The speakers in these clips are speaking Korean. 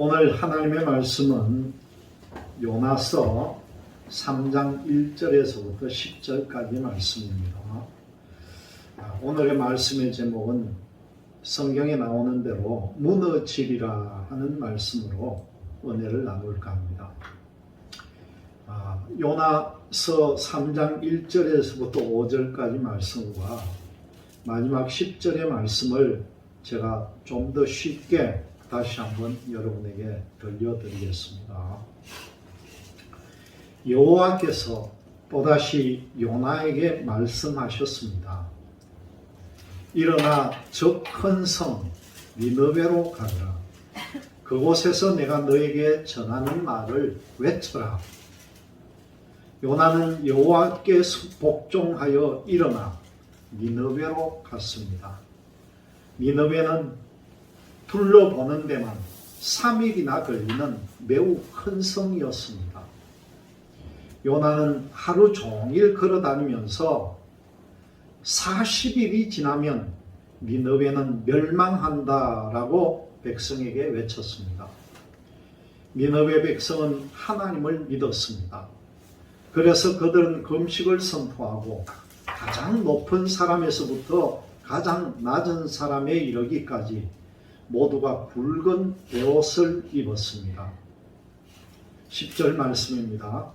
오늘 하나님의 말씀은 요나서 3장 1절에서부터 10절까지 말씀입니다. 오늘의 말씀의 제목은 성경에 나오는 대로 무너지리라 하는 말씀으로 은혜를 나눌까 합니다. 요나서 3장 1절에서부터 5절까지 말씀과 마지막 10절의 말씀을 제가 좀 더 쉽게 다시 한번 여러분에게 들려드리겠습니다. 여호와께서 또다시 요나에게 말씀하셨습니다. 일어나 저 큰 성 니느웨로 가라. 그곳에서 내가 너에게 전하는 말을 외쳐라. 요나는 여호와께 복종하여 일어나 니느웨로 갔습니다. 니느웨는 둘러보는 데만 3일이나 걸리는 매우 큰 성이었습니다. 요나는 하루 종일 걸어다니면서 40일이 지나면 니느웨는 멸망한다라고 백성에게 외쳤습니다. 니느웨 백성은 하나님을 믿었습니다. 그래서 그들은 금식을 선포하고 가장 높은 사람에서부터 가장 낮은 사람에 이르기까지 모두가 붉은 베옷을 입었습니다. 10절 말씀입니다.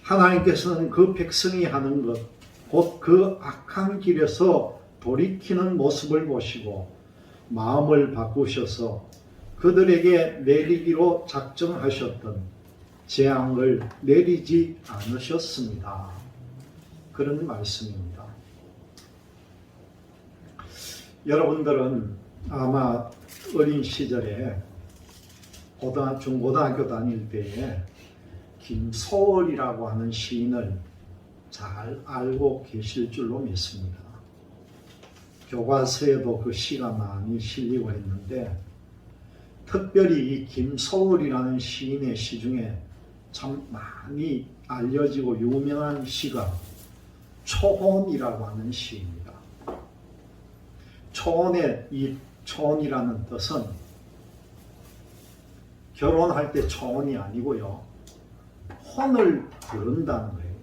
하나님께서는 그 백성이 하는 것, 곧 그 악한 길에서 돌이키는 모습을 보시고 마음을 바꾸셔서 그들에게 내리기로 작정하셨던 재앙을 내리지 않으셨습니다. 그런 말씀입니다. 여러분들은 아마 어린 시절에 중고등학교 다닐 때에 김소월이라고 하는 시인을 잘 알고 계실 줄로 믿습니다. 교과서에도 그 시가 많이 실리고 했는데 특별히 이 김소월이라는 시인의 시 중에 참 많이 알려지고 유명한 시가 초혼이라고 하는 시입니다. 초혼의 이 초혼이라는 뜻은 결혼할 때 초혼이 아니고요. 혼을 부른다는 거예요.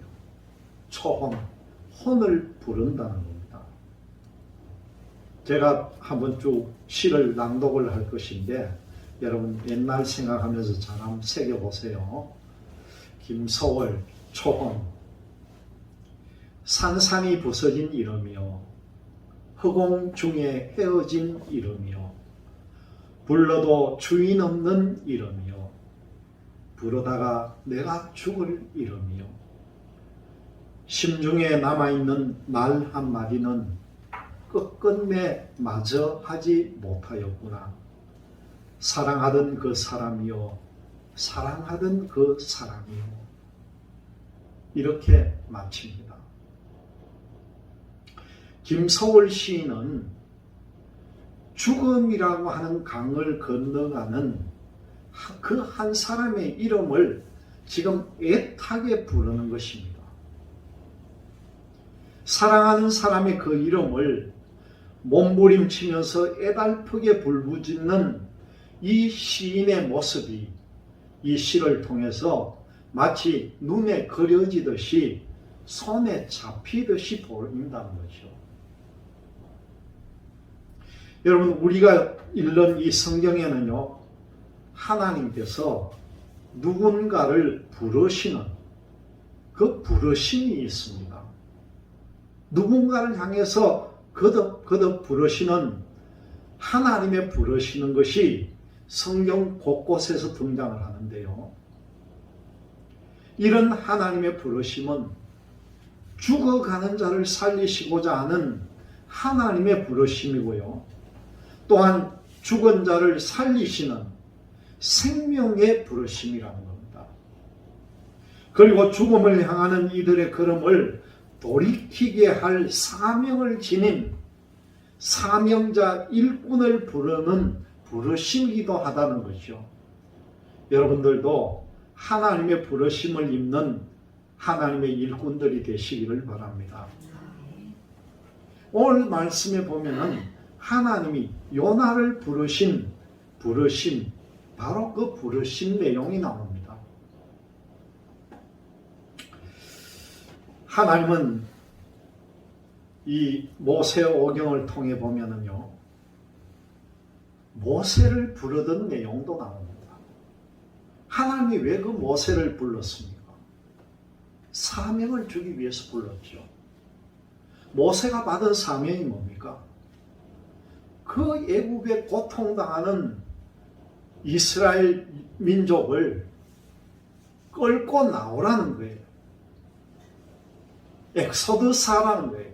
초혼, 혼을 부른다는 겁니다. 제가 한번 쭉 시를 낭독을 할 것인데 여러분 옛날 생각하면서 잘 한번 새겨보세요. 김소월, 초혼. 산산이 부서진 이름이요. 허공 중에 헤어진 이름이요. 불러도 주인 없는 이름이요. 부르다가 내가 죽을 이름이요. 심중에 남아있는 말 한마디는 끝끝내 마저 하지 못하였구나. 사랑하던 그 사람이요. 사랑하던 그 사람이요. 이렇게 마칩니다. 김소월 시인은 죽음이라고 하는 강을 건너가는 그 한 사람의 이름을 지금 애타게 부르는 것입니다. 사랑하는 사람의 그 이름을 몸부림치면서 애달프게 불부짖는 이 시인의 모습이 이 시를 통해서 마치 눈에 그려지듯이 손에 잡히듯이 보인다는 거죠. 여러분 우리가 읽는 이 성경에는요. 하나님께서 누군가를 부르시는 그 부르심이 있습니다. 누군가를 향해서 거듭 부르시는 하나님의 부르시는 것이 성경 곳곳에서 등장을 하는데요. 이런 하나님의 부르심은 죽어가는 자를 살리시고자 하는 하나님의 부르심이고요. 또한 죽은 자를 살리시는 생명의 부르심이라는 겁니다. 그리고 죽음을 향하는 이들의 걸음을 돌이키게 할 사명을 지닌 사명자 일꾼을 부르는 부르심이기도 하다는 것이죠. 여러분들도 하나님의 부르심을 입는 하나님의 일꾼들이 되시기를 바랍니다. 오늘 말씀에 보면은 하나님이 요나를 부르신 부르심 바로 그 부르심 내용이 나옵니다. 하나님은 이 모세오경을 통해 보면은요, 모세를 부르던 내용도 나옵니다. 하나님이 왜 그 모세를 불렀습니까? 사명을 주기 위해서 불렀죠. 모세가 받은 사명이 뭡니까? 그 애굽에 고통당하는 이스라엘 민족을 끌고 나오라는 거예요. 엑소더스하라는 거예요.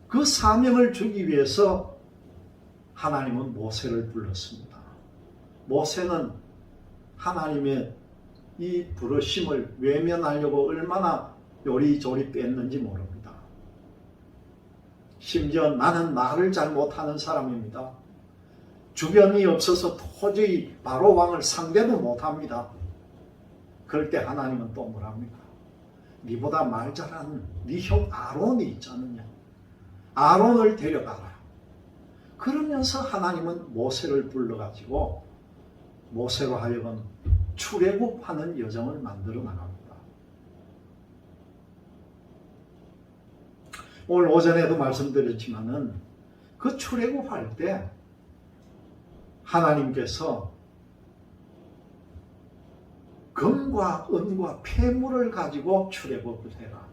그 사명을 주기 위해서 하나님은 모세를 불렀습니다. 모세는 하나님의 이 부르심을 외면하려고 얼마나 요리조리 뺐는지 모릅니다. 심지어 나는 말을 잘 못하는 사람입니다. 주변이 없어서 도저히 바로 왕을 상대도 못합니다. 그럴 때 하나님은 또 뭐랍니까? 니보다 말 잘하는 니 형 아론이 있지 않느냐? 아론을 데려가라. 그러면서 하나님은 모세를 불러가지고 모세로 하여금 출애굽하는 여정을 만들어 나갑니다. 오늘 오전에도 말씀드렸지만은 그 출애굽할 때 하나님께서 금과 은과 폐물을 가지고 출애굽을 해라.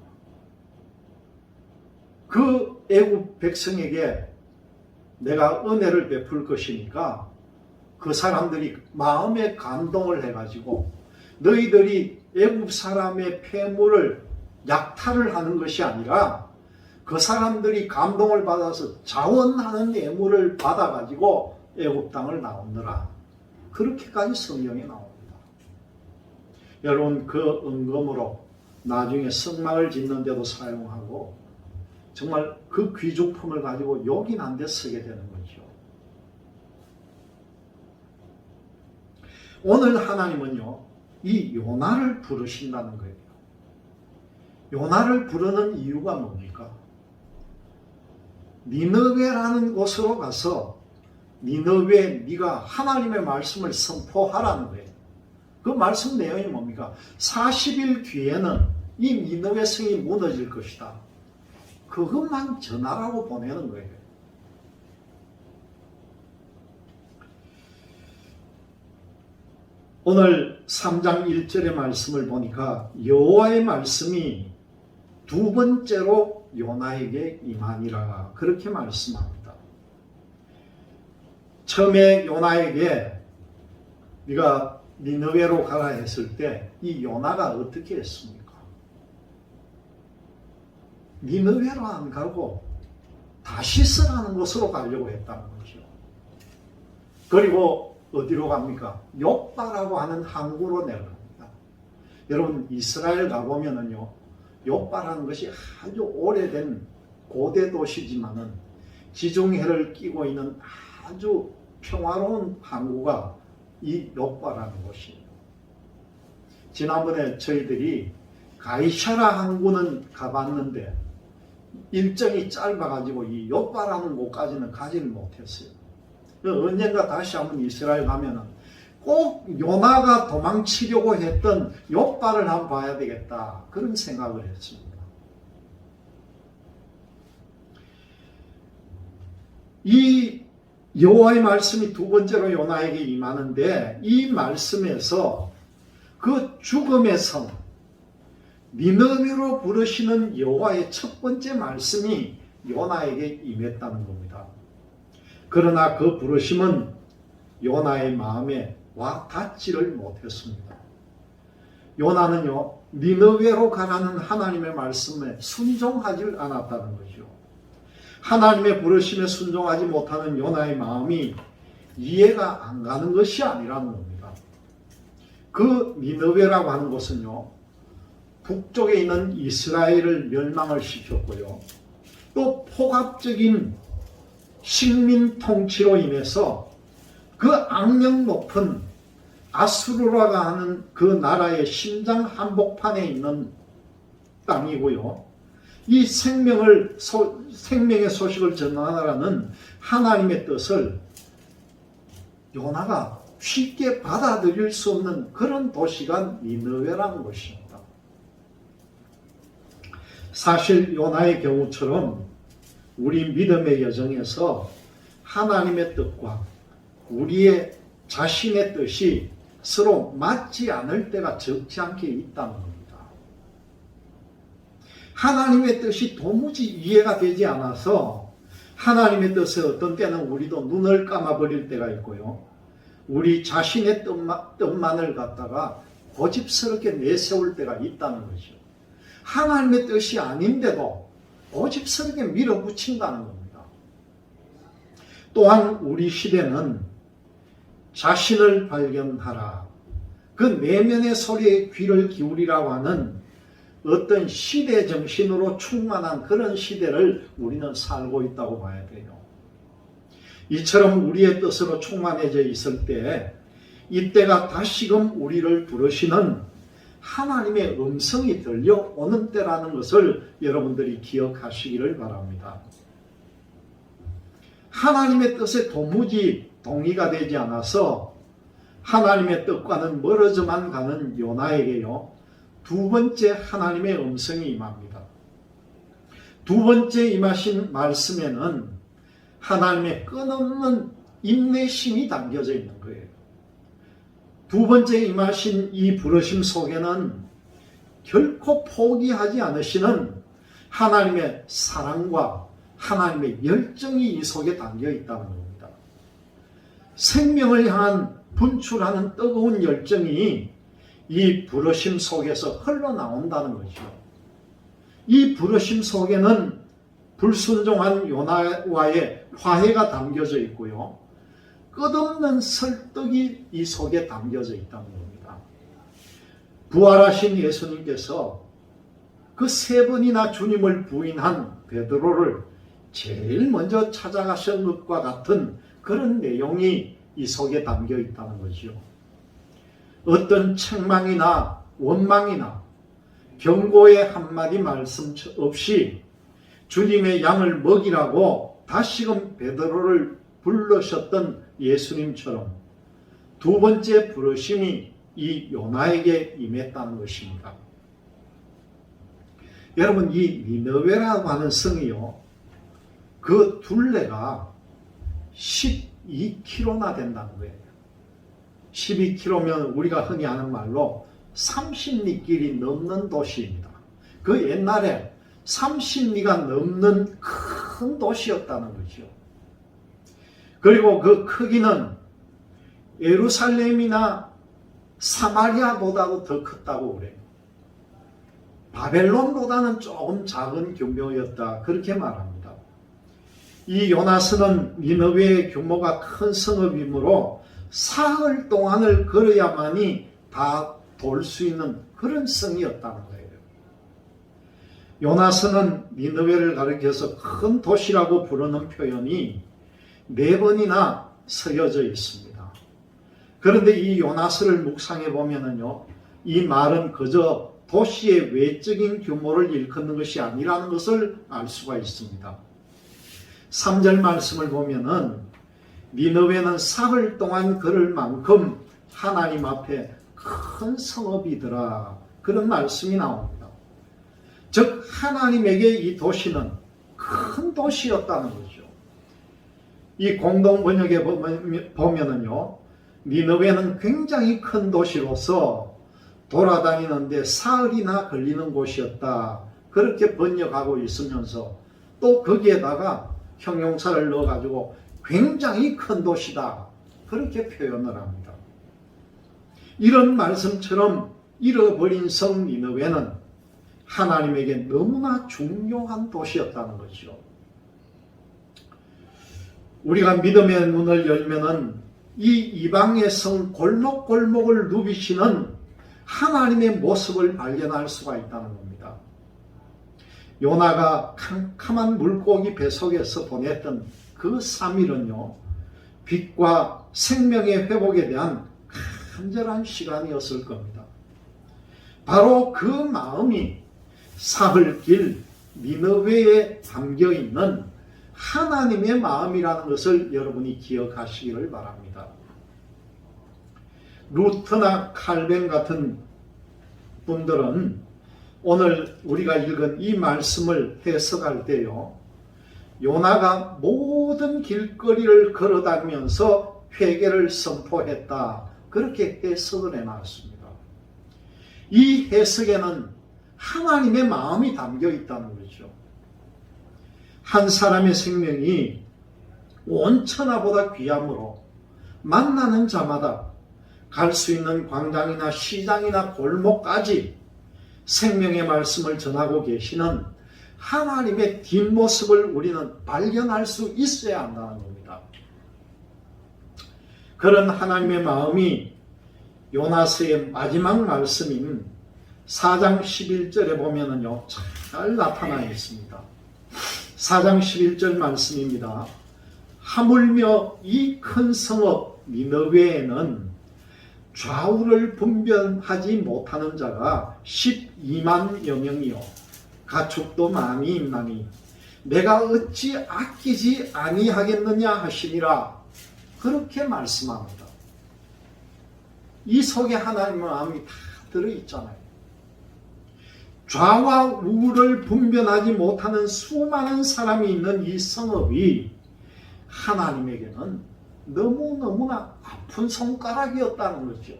그 애굽 백성에게 내가 은혜를 베풀 것이니까 그 사람들이 마음에 감동을 해가지고 너희들이 애굽 사람의 폐물을 약탈을 하는 것이 아니라 그 사람들이 감동을 받아서 자원하는 예물을 받아가지고 애굽 땅을 나오느라. 그렇게까지 성경에 나옵니다. 여러분, 그 은금으로 나중에 성막을 짓는 데도 사용하고 정말 그 귀중품을 가지고 요긴한 데 쓰게 되는 거죠. 오늘 하나님은요, 이 요나를 부르신다는 거예요. 요나를 부르는 이유가 뭡니까? 니느웨라는 곳으로 가서 니느웨 네가 하나님의 말씀을 선포하라는 거예요. 그 말씀 내용이 뭡니까? 40일 뒤에는 이 니느웨 성이 무너질 것이다. 그것만 전하라고 보내는 거예요. 오늘 3장 1절의 말씀을 보니까 여호와의 말씀이 두 번째로 요나에게 임하니라, 그렇게 말씀합니다. 처음에 요나에게 네가 니느웨로 가라 했을 때 이 요나가 어떻게 했습니까? 니느웨로 안 가고 다시스라는 곳으로 가려고 했다는 거죠. 그리고 어디로 갑니까? 욥바라고 하는 항구로 내려갑니다. 여러분, 이스라엘 가보면은요, 욥바라는 것이 아주 오래된 고대 도시지만은 지중해를 끼고 있는 아주 평화로운 항구가 이 욥바라는 곳이에요. 지난번에 저희들이 가이샤라 항구는 가봤는데 일정이 짧아가지고 이 욥바라는 곳까지는 가지를 못했어요. 언젠가 다시 한번 이스라엘 가면은 꼭 요나가 도망치려고 했던 욥바를 한번 봐야 되겠다, 그런 생각을 했습니다. 이 여호와의 말씀이 두 번째로 요나에게 임하는데 이 말씀에서 그 죽음의 성 니느웨로 부르시는 여호와의 첫 번째 말씀이 요나에게 임했다는 겁니다. 그러나 그 부르심은 요나의 마음에 와 닿지를 못했습니다. 요나는요, 니느웨로 가라는 하나님의 말씀에 순종하지 않았다는 거죠. 하나님의 부르심에 순종하지 못하는 요나의 마음이 이해가 안 가는 것이 아니라는 겁니다. 그 니느웨라고 하는 곳은요, 북쪽에 있는 이스라엘을 멸망을 시켰고요, 또 폭압적인 식민 통치로 인해서 그 악명 높은 아수르라가 하는 그 나라의 심장 한복판에 있는 땅이고요, 이 생명의 소식을 전하라는 하나님의 뜻을 요나가 쉽게 받아들일 수 없는 그런 도시가 니느웨라는 것입니다. 사실 요나의 경우처럼 우리 믿음의 여정에서 하나님의 뜻과 우리의 자신의 뜻이 서로 맞지 않을 때가 적지 않게 있다는 겁니다. 하나님의 뜻이 도무지 이해가 되지 않아서 하나님의 뜻에 어떤 때는 우리도 눈을 감아버릴 때가 있고요. 우리 자신의 뜻만을 갖다가 고집스럽게 내세울 때가 있다는 거죠. 하나님의 뜻이 아닌데도 고집스럽게 밀어붙인다는 겁니다. 또한 우리 시대는 자신을 발견하라, 그 내면의 소리에 귀를 기울이라고 하는 어떤 시대 정신으로 충만한 그런 시대를 우리는 살고 있다고 봐야 돼요. 이처럼 우리의 뜻으로 충만해져 있을 때 이때가 다시금 우리를 부르시는 하나님의 음성이 들려오는 때라는 것을 여러분들이 기억하시기를 바랍니다. 하나님의 뜻에 도무지 동의가 되지 않아서 하나님의 뜻과는 멀어져만 가는 요나에게요, 두 번째 하나님의 음성이 임합니다. 두 번째 임하신 말씀에는 하나님의 끊없는 인내심이 담겨져 있는 거예요. 두 번째 임하신 이 부르심 속에는 결코 포기하지 않으시는 하나님의 사랑과 하나님의 열정이 이 속에 담겨 있다는 겁니다. 생명을 향한 분출하는 뜨거운 열정이 이 부르심 속에서 흘러나온다는 거죠. 이 부르심 속에는 불순종한 요나와의 화해가 담겨져 있고요, 끝없는 설득이 이 속에 담겨져 있다는 겁니다. 부활하신 예수님께서 그 세 번이나 주님을 부인한 베드로를 제일 먼저 찾아가신 것과 같은 그런 내용이 이 속에 담겨 있다는 거죠. 어떤 책망이나 원망이나 경고의 한마디 말씀 없이 주님의 양을 먹이라고 다시금 베드로를 부르셨던 예수님처럼 두 번째 부르심이 이 요나에게 임했다는 것입니다. 여러분, 이 니느웨라고 하는 성이요, 그 둘레가 12km나 된다는 거예요. 12km면 우리가 흔히 하는 말로 30리 길이 넘는 도시입니다. 그 옛날에 30리가 넘는 큰 도시였다는 거죠. 그리고 그 크기는 예루살렘이나 사마리아보다도 더 컸다고 그래요. 바벨론보다는 조금 작은 규모였다, 그렇게 말합니다. 이 요나스는 니느웨의 규모가 큰 성읍이므로 사흘 동안을 걸어야만이 다 돌 수 있는 그런 성이었다는 거예요. 요나스는 니느웨를 가리켜서 큰 도시라고 부르는 표현이 4번이나 쓰여져 있습니다. 그런데 이 요나스를 묵상해 보면은요, 이 말은 그저 도시의 외적인 규모를 일컫는 것이 아니라는 것을 알 수가 있습니다. 3절 말씀을 보면은 니느웨는 사흘 동안 걸을 만큼 하나님 앞에 큰 성읍이더라, 그런 말씀이 나옵니다. 즉 하나님에게 이 도시는 큰 도시였다는 거죠. 이 공동 번역에 보면은요, 니느웨는 굉장히 큰 도시로서 돌아다니는데 사흘이나 걸리는 곳이었다, 그렇게 번역하고 있으면서 또 거기에다가 형용사를 넣어가지고 굉장히 큰 도시다, 그렇게 표현을 합니다. 이런 말씀처럼 잃어버린 성 니느웨는 하나님에게 너무나 중요한 도시였다는 것이죠. 우리가 믿음의 문을 열면은 이 이방의 성 골목골목을 누비시는 하나님의 모습을 발견할 수가 있다는 겁니다. 요나가 캄캄한 물고기 뱃속에서 보냈던 그 3일은요, 빛과 생명의 회복에 대한 간절한 시간이었을 겁니다. 바로 그 마음이 사흘길 니느웨에 담겨있는 하나님의 마음이라는 것을 여러분이 기억하시기를 바랍니다. 루터나 칼뱅 같은 분들은 오늘 우리가 읽은 이 말씀을 해석할 때요, 요나가 모든 길거리를 걸어다니면서 회개를 선포했다, 그렇게 해석을 해놨습니다. 이 해석에는 하나님의 마음이 담겨 있다는 거죠. 한 사람의 생명이 온 천하보다 귀하므로 만나는 자마다 갈 수 있는 광장이나 시장이나 골목까지 생명의 말씀을 전하고 계시는 하나님의 뒷모습을 우리는 발견할 수 있어야 한다는 겁니다. 그런 하나님의 마음이 요나서의 마지막 말씀인 4장 11절에 보면은요, 잘 나타나 있습니다. 4장 11절 말씀입니다. 하물며 이 큰 성읍 니느웨에는 좌우를 분별하지 못하는 자가 12만여 명이요 가축도 많이 있나니 내가 어찌 아끼지 아니하겠느냐 하시니라, 그렇게 말씀합니다. 이 속에 하나님의 마음이 다 들어있잖아요. 좌와 우를 분별하지 못하는 수많은 사람이 있는 이 성읍이 하나님에게는 너무너무나 아픈 손가락이었다는 거죠.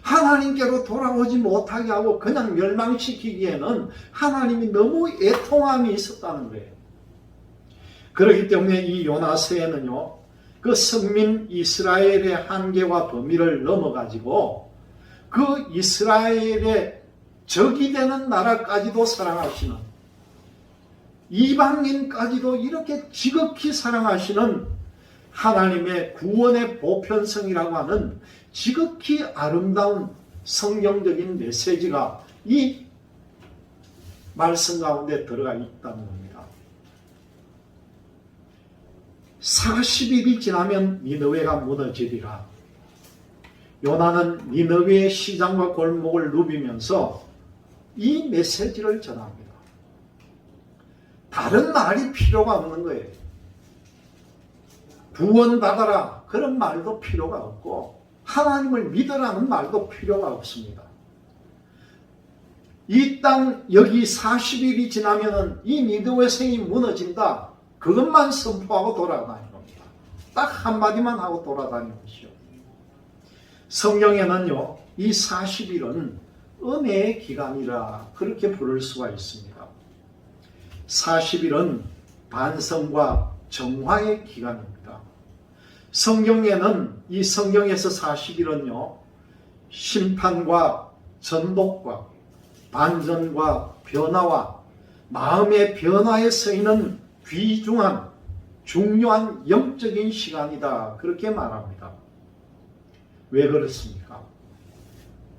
하나님께로 돌아오지 못하게 하고 그냥 멸망시키기에는 하나님이 너무 애통함이 있었다는 거예요. 그렇기 때문에 이 요나서에는요, 그 성민 이스라엘의 한계와 범위를 넘어가지고 그 이스라엘의 적이 되는 나라까지도 사랑하시는, 이방인까지도 이렇게 지극히 사랑하시는 하나님의 구원의 보편성이라고 하는 지극히 아름다운 성경적인 메시지가 이 말씀 가운데 들어가 있다는 겁니다. 40일이 지나면 니느웨가 무너지리라. 요나는 니느웨의 시장과 골목을 누비면서 이 메시지를 전합니다. 다른 말이 필요가 없는 거예요. 구원받아라, 그런 말도 필요가 없고 하나님을 믿으라는 말도 필요가 없습니다. 이 땅 여기 40일이 지나면은 이 니느웨 성이 무너진다, 그것만 선포하고 돌아다니는 겁니다. 딱 한마디만 하고 돌아다니는 것이요. 성경에는요, 이 40일은 은혜의 기간이라 그렇게 부를 수가 있습니다. 40일은 반성과 정화의 기간입니다. 성경에는, 이 성경에서 40일은요, 심판과 전복과 반전과 변화와 마음의 변화에 쓰이는 귀중한 중요한 영적인 시간이다, 그렇게 말합니다. 왜 그렇습니까?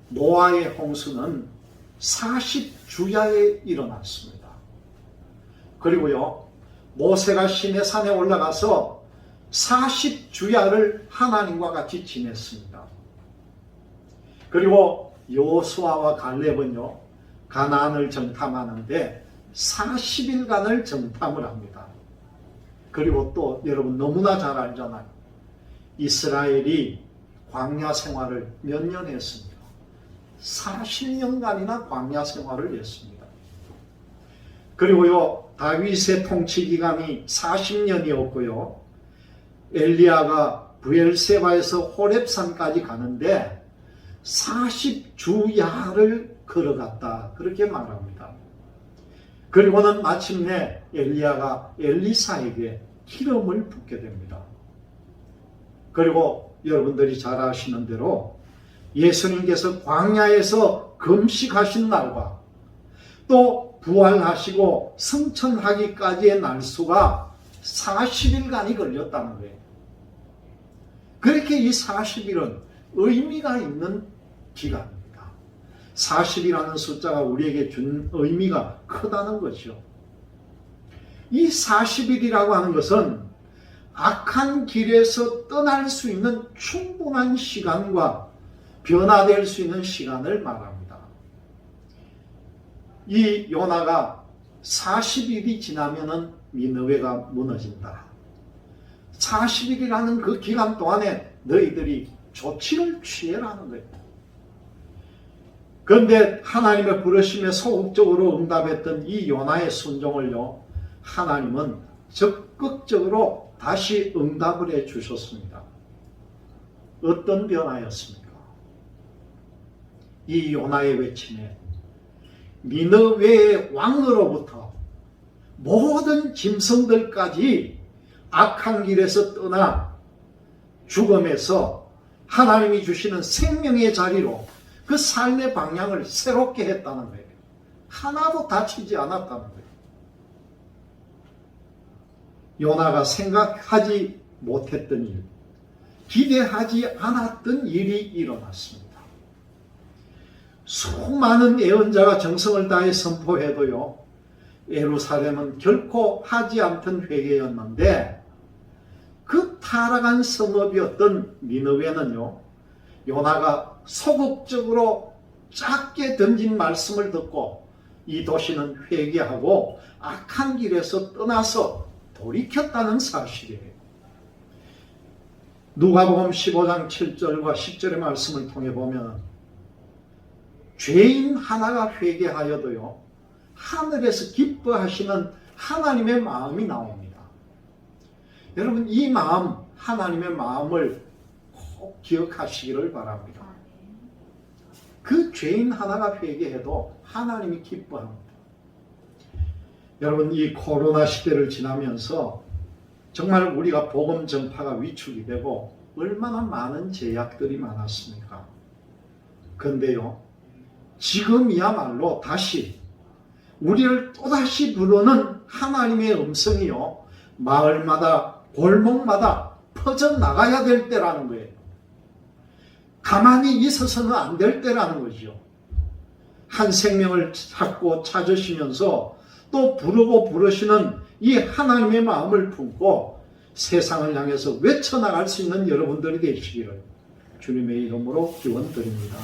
노아의 홍수는 40주야에 일어났습니다. 그리고요, 모세가 시내산에 올라가서 40주야를 하나님과 같이 지냈습니다. 그리고 여호수아와 갈렙은요, 가나안을 정탐하는데 40일간을 정탐을 합니다. 그리고 또 여러분 너무나 잘 알잖아요. 이스라엘이 광야 생활을 몇 년 했습니까? 40년간이나 광야 생활을 했습니다. 그리고요, 다윗의 통치 기간이 40년이었고요. 엘리야가 브엘세바에서 호렙산까지 가는데 40주야를 걸어갔다, 그렇게 말합니다. 그리고는 마침내 엘리야가 엘리사에게 기름을 붓게 됩니다. 그리고 여러분들이 잘 아시는 대로 예수님께서 광야에서 금식하신 날과 또 부활하시고 승천하기까지의 날수가 40일간이 걸렸다는 거예요. 그렇게 이 40일은 의미가 있는 기간입니다. 40이라는 숫자가 우리에게 준 의미가 크다는 것이죠. 이 40일이라고 하는 것은 악한 길에서 떠날 수 있는 충분한 시간과 변화될 수 있는 시간을 말합니다. 이 요나가 40일이 지나면은 니느웨가 무너진다. 40일이라는 그 기간 동안에 너희들이 조치를 취해라는 거예요. 그런데 하나님의 부르심에 소극적으로 응답했던 이 요나의 순종을요, 하나님은 적극적으로 다시 응답을 해 주셨습니다. 어떤 변화였습니까? 이 요나의 외침에 니느웨의 왕으로부터 모든 짐승들까지 악한 길에서 떠나 죽음에서 하나님이 주시는 생명의 자리로 그 삶의 방향을 새롭게 했다는 거예요. 하나도 다치지 않았다는 거예요. 요나가 생각하지 못했던 일, 기대하지 않았던 일이 일어났습니다. 수많은 예언자가 정성을 다해 선포해도요, 예루살렘은 결코 하지 않던 회개였는데, 그 타락한 성읍이었던 니느웨는요, 요나가 소극적으로 짧게 던진 말씀을 듣고 이 도시는 회개하고 악한 길에서 떠나서 돌이켰다는 사실이에요. 누가복음 15장 7절과 10절의 말씀을 통해 보면 죄인 하나가 회개하여도요, 하늘에서 기뻐하시는 하나님의 마음이 나옵니다. 여러분, 이 마음, 하나님의 마음을 꼭 기억하시기를 바랍니다. 그 죄인 하나가 회개해도 하나님이 기뻐합니다. 여러분, 이 코로나 시대를 지나면서 정말 우리가 복음 전파가 위축이 되고 얼마나 많은 제약들이 많았습니까? 그런데요, 지금이야말로 다시 우리를 또다시 부르는 하나님의 음성이요, 마을마다 골목마다 퍼져나가야 될 때라는 거예요. 가만히 있어서는 안 될 때라는 거죠. 한 생명을 찾고 찾으시면서 또 부르고 부르시는 이 하나님의 마음을 품고 세상을 향해서 외쳐나갈 수 있는 여러분들이 되시기를 주님의 이름으로 기원드립니다.